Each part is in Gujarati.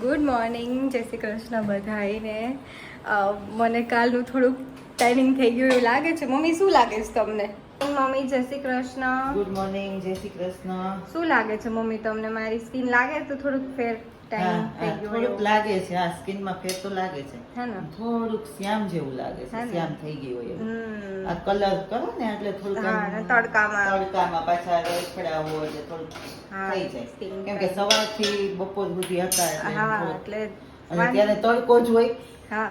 ગુડ મોર્નિંગ, જય શ્રી કૃષ્ણ બધાને. મને કાલનું થોડુંક ટાઈમિંગ થઈ ગયું એવું લાગે છે. મમ્મી શું લાગે છે તમને? મમ્મી જય શ્રી કૃષ્ણ. ગુડ મોર્નિંગ, જય શ્રી કૃષ્ણ. શું લાગે છે મમ્મી તમને? મારી સ્કિન લાગે તો થોડુંક ફેર ટાઈમ થઈ ગયો થોડુંક લાગે છે. આ સ્કિનમાં ફેર તો લાગે છે, હે ને? થોડુંક શ્યામ જેવું લાગે છે, હે ને? શ્યામ થઈ ગઈ હોય એવું. આ કલર કરો ને એટલે થોડુંક હા, આમ ને તડકામાં પાછા રખડા હોય એટલે થોડુંક હા, થઈ જાય. skin કેમ કે સવારથી બપોર સુધી હતા એટલે હા થોડુંક. એટલે અને ત્યારે તડકો જ હોય, હા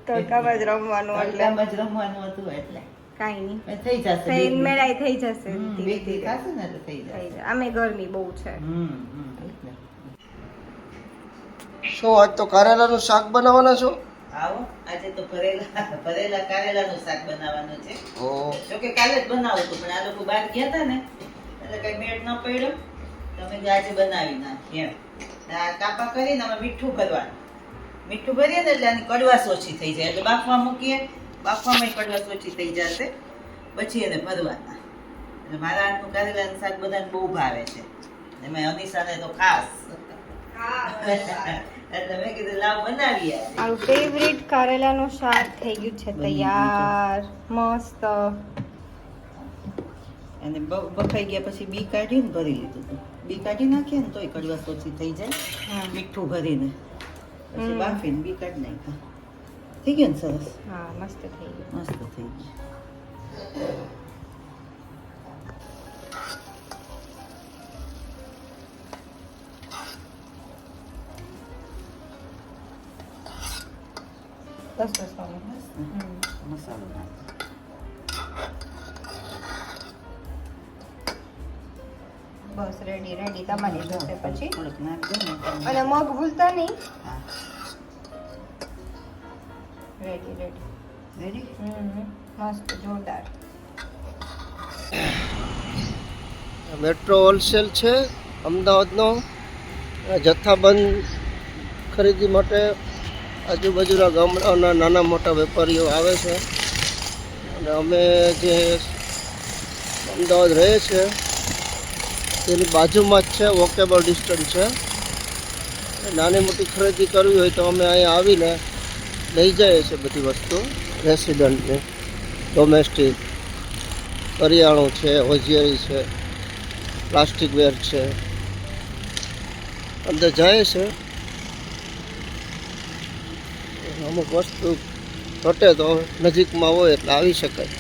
તડકામાં જ રમવાનું એટલે તડકામાં જ રમવાનું હતું એટલે કાંઈ નહીં, થઈ જશે. ફેર મેળાઈ થઈ જશે બે ધીરે દી ધીરે થશે ને એટલે થઈ થઈ જશે. જાય. આમે ગરમી બહુ છે. એટલે. શું આજ તો કારેલાનું શાક બનાવવાના છો? આવો, આજે તો ભરેલા કારેલાનું શાક બનાવવાનું છે. ઓ જોકે કાલે જ બનાવું હતું પણ આ લોકો બહાર ગયા હતા ને એટલે કઈ મેળ ન પડ્યો. તમે જે આજે બનાવી નાખી એમ. આ કાપા કરીને અમે મીઠું ભરવાનું. મીઠું ભરીએ ને એટલે આની કડવાશ ઓછી થઈ જાય. એટલે બાફવા મૂકીએ, બાફવામાં કડવાશ ઓછી થઈ જશે, પછી એને ભરવાના. એટલે મારા હાથનું કારેલાનું શાક બધાને બહુ ભાવે છે. એમાં અનિશાને તો ખાસ. એટલે મેં કીધું લાવ બનાવીએ આજે. મારું ફેવરિટ કારેલાનું શાક થઈ ગયું છે તૈયાર, મસ્ત. અને બફાઈ ગયા પછી બી કાઢીને ભરી લીધું હતું. બી કાઢી નાખીએ ને તોય કડવાશ ઓછી થઈ જાય. હા. મીઠું ભરીને પછી બાફીને બી કાઢી નાખ્યા. થઈ ગયું ને સરસ, હા મસ્ત થઈ ગયું. મસ્ત થઈ ગયું. બસ બસ મમ્મી. બસ ને? મસાલો નાખો. બસ રેડી રેડી તમારી જોશે પછી. થોડુંક નાખજો ને અને મગ ભૂલતા નહીં. હા. Ready ready. રેડી? મસ્ત જોરદાર. મેટ્રો હોલસેલ છે અમદાવાદનો. જથ્થાબંધ ખરીદી માટે આજુબાજુના ગામડાઓના નાના મોટા વેપારીઓ આવે છે. અને અમે જે અમદાવાદ રહીએ છીએ તેની બાજુમાં જ છે, વોકેબલ ડિસ્ટન્સ છે. નાની મોટી ખરીદી કરવી હોય તો અમે અહીંયા આવીને લઈ જઈએ છીએ બધી વસ્તુ. રેસિડન્ટની, ડોમેસ્ટિક, કરિયાણું છે, હોશિયારી છે, પ્લાસ્ટિક વેર છે, અંદર જાય છે. અમુક વસ્તુ ઘટે તો નજીકમાં હોય એટલે આવી શકાય.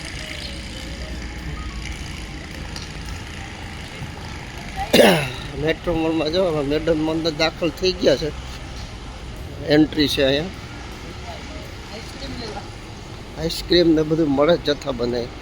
મેટ્રો મોલમાં જવા મેડમ અંદર દાખલ થઈ ગયા છે. એન્ટ્રી છે અહીંયા. આઈસ્ક્રીમ ને બધું મળે જથ્થા બનાવી.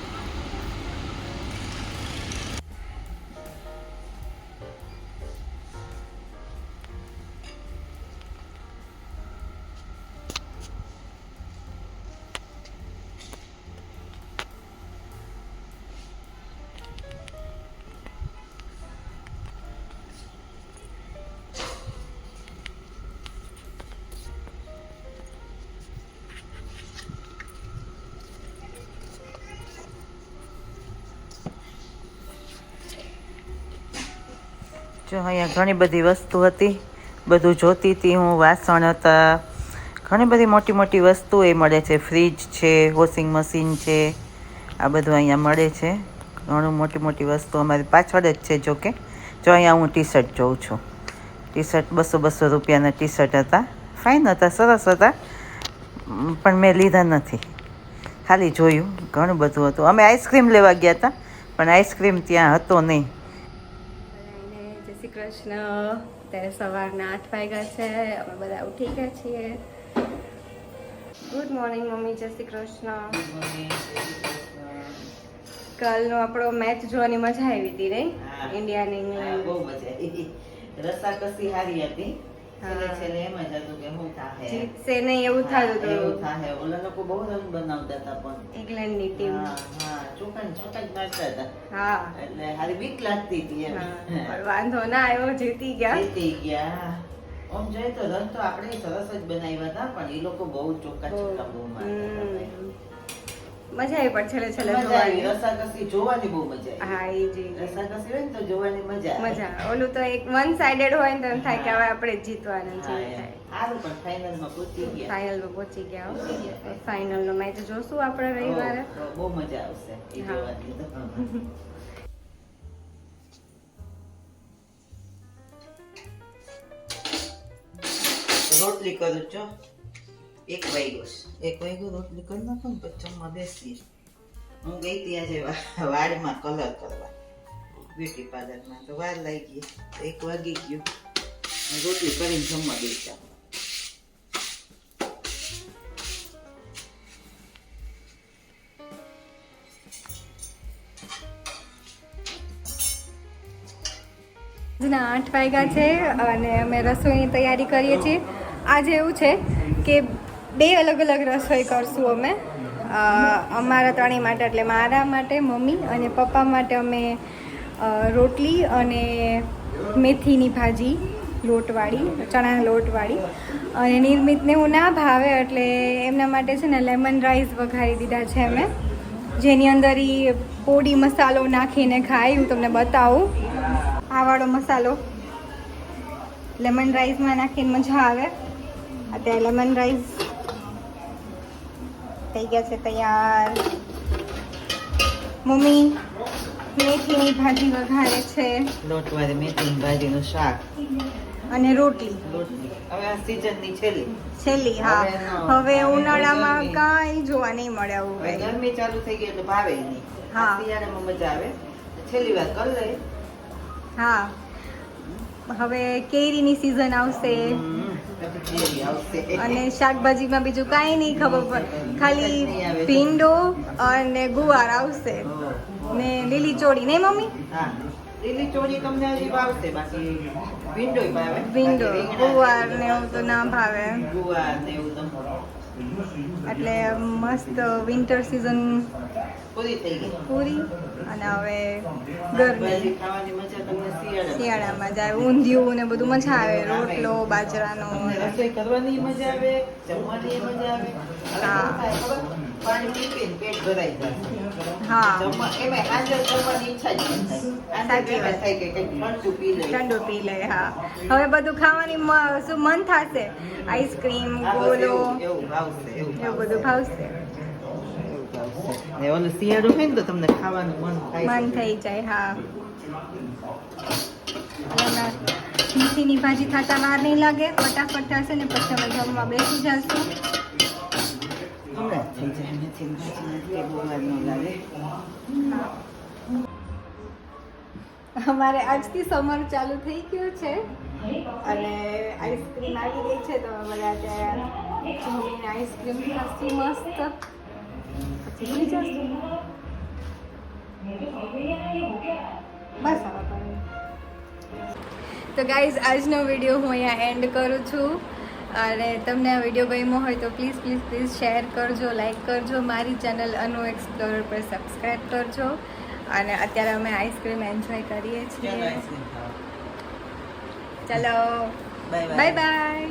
જો અહીંયા ઘણી બધી વસ્તુ હતી, બધું જોતી હતી હું. વાસણ હતા, ઘણી બધી મોટી મોટી વસ્તુ એ મળે છે. ફ્રીજ છે, વોશિંગ મશીન છે, આ બધું અહીંયા મળે છે. ઘણું મોટી મોટી વસ્તુ અમારી પાછળ જ છે. જોકે જો અહીંયા હું ટી શર્ટ જોઉં છું. ટી શર્ટ 200 રૂપિયાના ટી શર્ટ હતા. ફાઇન હતા, સરસ હતા, પણ મેં લીધા નથી, ખાલી જોયું. ઘણું બધું હતું. અમે આઈસ્ક્રીમ લેવા ગયા હતા પણ આઈસ્ક્રીમ ત્યાં હતો નહીં. જય શ્રી કૃષ્ણ. ત્યારે સવારના 8 વાગ્યા છે. અમે બધા ઉઠી ગયા છીએ. ગુડ મોર્નિંગ મમ્મી, જય શ્રી કૃષ્ણ. કાલનો આપણો મેચ જોવાની મજા આવી હતી નહીં? હા. ઇન્ડિયા ને હા, ઇંગ્લેન્ડ. બહુ મજા આવી. રસાકસી હારી હતી. છેલ્લે છેલ્લે એમ જ હતું કે હું થાહે. જીતશે નહીં એવું થતું એવું હતું થાહે. ઓલા લોકો બહુ રન બનાવતા હતા પણ. ઇંગ્લેન્ડની ટીમ. હા, હા, ચોખ્ખા જ મારતા હતા. હા એટલે હારી બીક લાગતી હતી એમ. હા, પણ વાંધો ના આવ્યો, જીતી ગયા. જીતી ગયા. આમ જોઈએ તો રન તો આપણે સરસ જ બનાવ્યા હતા પણ એ લોકો બહુ ચોખ્ખા બહુ મારતા હતા. મજા આવી પણ છેલ્લે છેલ્લે મજા આવી જોવાની. રસાકસી જોવાની બહુ મજા આવી હા એ જ રસાકસી હોય ને તો જોવાની મજા આવે. મજા આવે. ઓલું તો એક વન સાઇડેડ હોય ને તો એમ થાય કે હવે આપણે જ જીતવાના છે હા, એવું એમ. થાય. સારું પણ ફાઇનલમાં પહોંચી ગયા ફાઇનલમાં પહોંચી ગયા. ફાઇનલનો મેચ જોશું આપણે રવિવારે. બહુ મજા આવશે એ હા. જોવાની તો. રોટલી કરું છો 1 વાગ્યો રોટલી કરી નાખો ને પછી જમવા બેસીએ. હું ગઈ હતી આજે વાળમાં કલર કરવા બ્યુટી પાર્લરમાં તો વાર લાગી ગઈ 1 વાગી ગયો રોટલી કરીને જમવા બેસ્યા. ના 8 વાગ્યા છે અને અમે રસોઈની તૈયારી કરીએ છીએ. આજે એવું છે કે 2 અલગ અલગ રસોઈ કરશું અમે. અમારા ત્રણેય માટે એટલે મારા માટે, મમ્મી અને પપ્પા માટે અમે રોટલી અને મેથીની ભાજી લોટવાળી, ચણાના લોટવાળી. અને નિર્મિતને એવું ના ભાવે એટલે એમના માટે છે ને લેમન રાઈસ વઘારી દીધા છે અમે, જેની અંદર એ પોડી મસાલો નાખીને ખાય. હું તમને બતાવું. આ વાળો મસાલો લેમન રાઈસમાં નાખીને મજા આવે. અત્યારે લેમન રાઈસ થઈ ગયા છે તૈયાર. મમ્મી મેથીની ભાજી વઘારે છે લોટવાળી મેથીની ભાજીનું શાક અને રોટલી. હવે આ સીઝનની છેલ્લી. હા. હવે ન. હવે હવે ઉનાળામાં ગરમી. કાંઈ જોવા નહીં મળે આવું હવે કંઈ. ગરમી ચાલુ થઈ ગઈ એટલે ભાવે નહીં. હા. આ શિયાળામાં મજા આવે. છેલ્લી વાર કરી લે. હા, હવે કેરીની સિઝન આવશે પછી કેરી આવશે. અને શાકભાજીમાં બીજું કાંઈ નહીં ખબર પડે, ચટણી ખાલી આવે છે. ભીંડો અને ગુવાર આવશે ઓહ. ને લીલી ચોળી, નહીં મમ્મી? હા. લીલી ચોળી તમને હજી ભાવશે, બાકી ભીંડોય ભાવે. ભીંડો, બાકી રીંગણા ગુવાર છે, ને એવું તો ના ભાવે. ગુવાર ને એવું તો એટલે મસ્ત વિન્ટર સિઝન પૂરી થઈ ગઈ. પૂરી અને હવે શાકભાજી ગરમી ખાવાની મજા તમને શિયાળામાં. શિયાળામાં જાય. ઊંધિયું ને બધું મજા આવે, રોટલો બાજરાનો. રસોઈ કરવાની મજા આવે, જમવાની મજા આવે. હા. હવે શું થાય ખબર? પાણી પી પીને પેટ ભરાઈ જાય. હા, એમાંય સાંજે જમવાની ઈચ્છા જ ન થાય. સાંજે સાચી વાત. એમ થાય કે કંઈક ઠંડુ પી લઈએ. ઠંડુ પી લે. હા, હવે બધું ખાવાની શું મન થશે? આઈસ્ક્રીમ, ગોલો એવું ભાવશે, એવું એવું બધું ભાવશે. ને ઓલું શિયાળું હોય ને તો તમને ખાવાનું મન થાય મન છે. થઈ જાય. હા, એમાં મેથીની ભાજી થતા વાર નહીં લાગે, ફટાફટ થશે ને પછી અમે જમવા બેસી જશું. હમણાં જ થઈ જાય. મેથીની ભાજીમાં કે બહુ વાર ન લાગે. અમારે આજથી સમર ચાલુ થઈ ગયું છે અને આઈસ્ક્રીમ આવી ગઈ છે, તો અમે બધા ત્યાં જમીને આઈસ્ક્રીમ ખાશું મસ્ત. પછી સુઈ જશું. બસ હવે પણ. તો ગાઈઝ, આજનો વિડીયો હું અહીંયા એન્ડ કરું છું. અને તમને આ વિડીયો ગમ્યો હોય તો પ્લીઝ શેર કરજો, લાઈક કરજો. મારી ચેનલ અનુ એક્સપ્લોરર પર સબસ્ક્રાઈબ કરજો. અને અત્યારે અમે આઈસ્ક્રીમ એન્જોય કરીએ ચાલો છીએ. આઈસ્ક્રીમ ખાવા. ચલો, બાય બાય બાય.